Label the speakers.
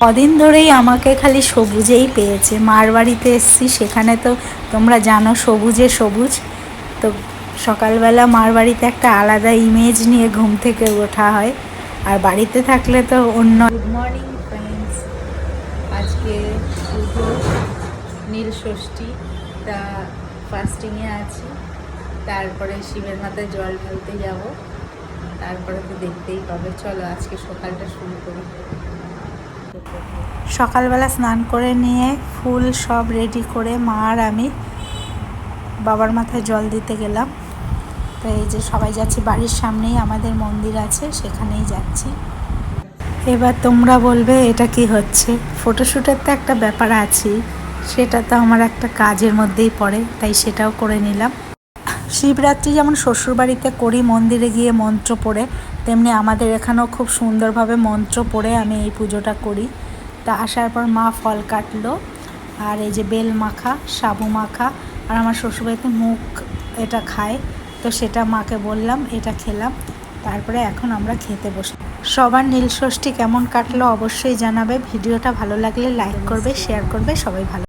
Speaker 1: কদিন ধরেই আমাকে খালি সবুজেই পেয়েছে। মার বাড়িতে এসেছি, সেখানে তো তোমরা জানো সবুজে সবুজ। তো সকালবেলা মার বাড়িতে একটা আলাদা ইমেজ নিয়ে ঘুম থেকে ওঠা হয়, আর বাড়িতে থাকলে তো অন্য। গুড মর্নিং ফ্রেন্ডস, আজকে পুজো নীল ষষ্ঠী, তা ফাস্টিংয়ে আছি। তারপরে শিবের মাথায় জল ঢালতে যাব, তারপরে তো দেখতেই পাবে। চলো আজকে সকালটা শুরু করি। সকালবেলা স্নান করে নিয়ে ফুল সব রেডি করে মা আর আমি বাবার মাথায় জল দিতে গেলাম। তো এই যে সবাই যাচ্ছি, বাড়ির সামনেই আমাদের মন্দির আছে, সেখানেই যাচ্ছি। এবার তোমরা বলবে এটা কি হচ্ছে। ফটোশ্যুটের তো একটা ব্যাপার আছে, সেটা তো আমার একটা কাজের মধ্যেই পড়ে, তাই সেটাও করে নিলাম। শিবরাত্রি যেমন শ্বশুরবাড়িতে করি মন্দিরে গিয়ে মন্ত্র পড়ে, তেমনি আমাদের এখানেও খুব সুন্দরভাবে মন্ত্র পড়ে আমি এই পুজোটা করি। তা আসার পর মা ফল কাটলো, আর এই যে বেল মাখা, সাবু মাখা, আর আমার শ্বশুরবাড়িতে মুখ এটা খায়, তো সেটা মাকে বললাম, এটা খেলাম। তারপরে এখন আমরা খেতে বসি। সবার নীলষষ্ঠী কেমন কাটলো অবশ্যই জানাবে। ভিডিওটা ভালো লাগলে লাইক করবে, শেয়ার করবে। সবাই ভালো।